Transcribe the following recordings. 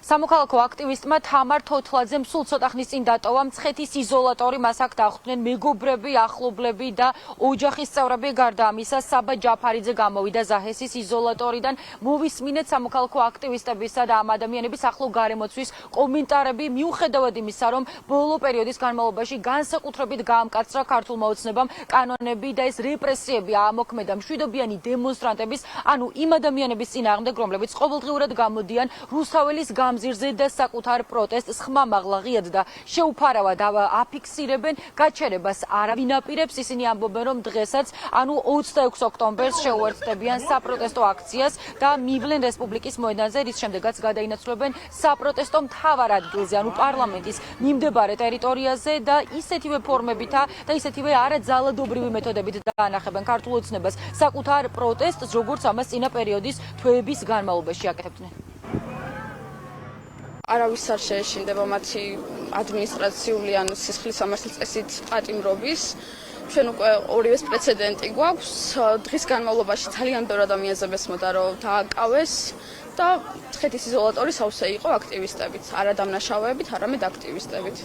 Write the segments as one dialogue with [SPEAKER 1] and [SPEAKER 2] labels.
[SPEAKER 1] სამოქალაქო აქტივისტმა თამარ თოთლაძემ სულ ცოტა ხნის წინ დატოვა მცხეთის იზოლატორი, მას აქ დახვდნენ მეგობრები, ახლობლები და ოჯახის წევრები. გარდა ამისა, საბა ჯაფარიძე გამოვიდა ზაჰესის იზოლატორიდან. მოვისმინეთ სამოქალაქო აქტივისტებისა და ამ ადამიანების ახლო გარემოცვის კომენტარები. მიუხედავად იმისა, რომ ბოლო პერიოდის განმავლობაში განსაკუთრებით გაამკაცრა ქართულმა ოცნებამ კანონები და ეს რეპრესიები აამოქმედა მშვიდობიანი დემონსტრანტების, ანუ იმ ადამიანების წინააღმდეგ, რომლებიც ყოველდღიურად გამოდიან რუსთაველის გამზირზე და საკუთარ პროტესტს ხმამაღლა ღიად და შეუფარავად აფიქსირებენ. გაჩერებას არავინ აპირებს. ისინი ამბობენ, რომ დღესაც, ანუ 26 ოქტომბერს შეუერთდებიან საპროტესტო აქციას და მივლენ რესპუბლიკის მოედანზე, რის შემდეგაც გადაინაცვლებენ საპროტესტო მთავარ ადგილზე, ანუ პარლამენტის მიმდებარე ტერიტორიაზე და ისეთივე ფორმებითა და ისეთივე არაძალადობრივი მეთოდებით დაანახებენ ქართულ ოცნებას საკუთარ პროტესტს, როგორც ამას წინა პერიოდის თვეების განმავლობაში აკეთებდნენ.
[SPEAKER 2] არავის არ შეეშინდება მათი ადმინისტრაციული ან სისხლის სამართლის წესით პატიმრობის. ჩვენ უკვე ორივეს პრეცედენტი გვაქვს. დღის განმავლობაში ძალიან ბევრ ადამიანზე მესმოდა, რომ დააკავეს და მცხეთის იზოლატორი სავსე იყო აქტივისტებით, არა დამნაშავეებით, არამედ აქტივისტებით.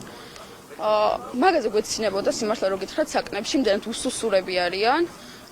[SPEAKER 2] მაგაზე გვეცინებოდა სიმართლე რო გითხრათ, საკნებში იმდენად უსუსურები არიან,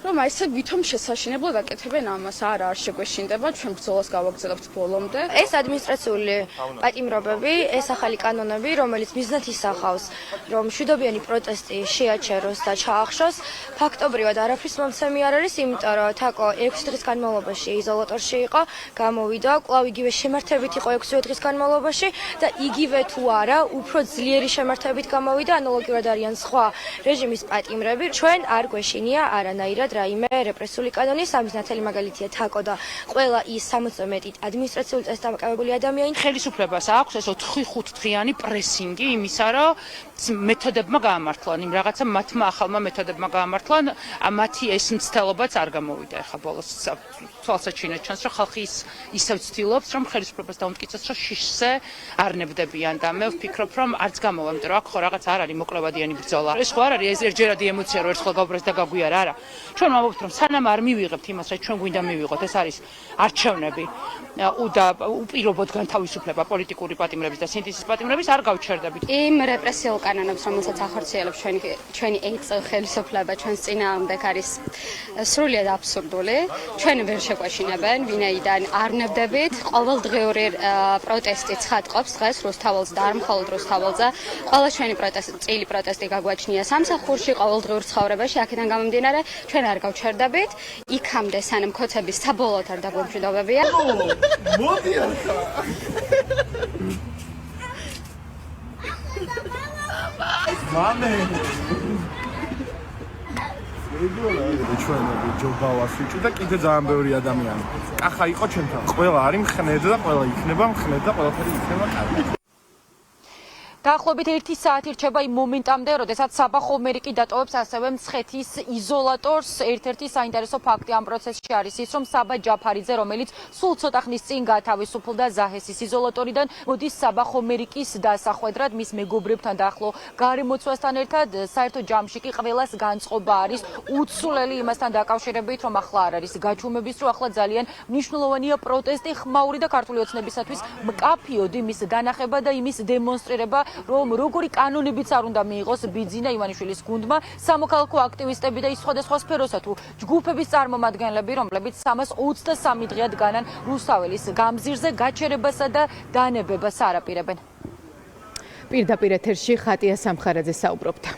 [SPEAKER 2] რომ აი ესე ვითომ შესაშინებლად აკეთებენ ამას. არა, არ შეგვეშინდება, ჩვენ ბრძოლას გავაგრძელებთ ბოლომდე.
[SPEAKER 3] ეს ადმინისტრაციული პატიმრობები, ეს ახალი კანონები, რომელიც მიზნად ისახავს, რომ მშვიდობიანი პროტესტი შეაჩეროს და ჩაახშოს, ფაქტობრივად არაფრის მომცემი არ არის, იმიტომ რომ თაკო 6 დღის განმავლობაში იზოლატორში იყო, გამოვიდა, კვლავ იგივე შემართებით იყო 6 დღის განმავლობაში და იგივე თუ არა, უფრო ძლიერი შემართებით გამოვიდა, ანალოგიურად არიან სხვა რეჟიმის პატიმრები. ჩვენ არ გვეშინია არანაირად რაიმე რეპრესიული კანონის. ამის ნათელი მაგალითია თაკო და ყველა ის 60 მეტი ადმინისტრაციული წესით დამოკავებული ადამიანი.
[SPEAKER 4] ხელისუფლებას აქვს ეს 4-5 დღიანი პრესინგი იმისა, რომ მეთოდებმა გაამართლან, იმ რაღაცა მათმა ახალმა მეთოდებმა გაამართლან, მათი ეს მცდელობაც არ გამოვიდა. ეხლა ბოლოს თვალსაჩინო ჩანს, რომ ხალხი ისევ ცდილობს, რომ ხელისუფლებას დაუმტკიცოს, რომ შიშზე არ ნებდებიან და მე ვფიქრობ, რომ არც გამოვა, იმიტომ რომ აქ ხო რაღაც არ არის მოკლევადიანი ბრძოლა. ეს ხო არ არის ეს ერთჯერადი ემოცია, რომ ერთხელ გავბრეს და გაგვიარა, არა. ჩვენ ვამბობთ, რომ სანამ არ მივიღებთ იმას, რაც ჩვენ გვინდა მივიღოთ, ეს არის არჩევნები და უპირობოდ განთავისუფლება პოლიტიკური პატიმრების და სინთეზის პატიმრების, არ გავჩერდებით.
[SPEAKER 2] იმ რეპრესიულ კანონებს, რომელსაც ახორციელებს ჩვენი ექს ხელისუფლება ჩვენს წინააღმდეგ არის სრულიად აბსურდული. ჩვენ ვერ შეგვეშინებენ, ვინაიდან არ ნებდებით. ყოველდღიური პროტესტი ცხადყოფს დღეს რუსთაველს და არ მხოლოდ რუსთაველზე. ყველა ჩვენი წილი პროტესტი გაგვაჩნია სამსახურში, ყოველდღიურ ცხოვრებაში, აქედან გამომდინარე ჩვენ არ გავჩერდებით. იქამდე სანამ ქოცების საბოლოოდ არ დაგვემშვიდობებიან.
[SPEAKER 5] მოდი ახლა. მამე. ჩვენები ჯობავას ვიჭუ და კიდე ძალიან ბევრი ადამიანი. კახა იყო ჩვენთან. ყველა არის მხნედ და ყველა იქნება მხნედ და ყველაფერი იქნება კარგი.
[SPEAKER 1] დაახლოებით 1 საათი რჩება იმ მომენტამდე, როდესაც საბა ხომერიკი დატოვებს ასევე მცხეთის იზოლატორს. ერთ-ერთი საინტერესო ფაქტი ამ პროცესში არის ის, რომ საბა ჯაფარიძე, რომელიც სულ ცოტა ხნის წინ გათავისუფლდა ზაჰესის იზოლატორიდან, მოდის საბა ხომერიკის დასახვედრად მის მეგობრებთან და ახლო გარემოცვასთან ერთად. საერთო ჯამში კი ყველას განწყობა არის უცვლელი იმასთან დაკავშირებით, რომ ახლა არ არის გაჩუმების დრო, ახლა ძალიან მნიშვნელოვანია პროტესტი, ხმაური და ქართული ოცნებისათვის მკაფიოდ იმის დანახება და იმის დემონსტრირება, რომ როგორი კანონებიც არ უნდა მიიღოს ბიძინა ივანიშვილის გუნდმა, სამოქალაქო აქტივისტები და ის სხვადასხვა სფეროსა თუ ჯგუფების წარმომადგენლები, რომლებიც 323 დღეად განან რუსთაველის გამზირზე გაჩერებასა და დანებებას არ აპირებენ.
[SPEAKER 6] პირდაპირ ეთერში ხატია სამხარაძე საუბრობდა.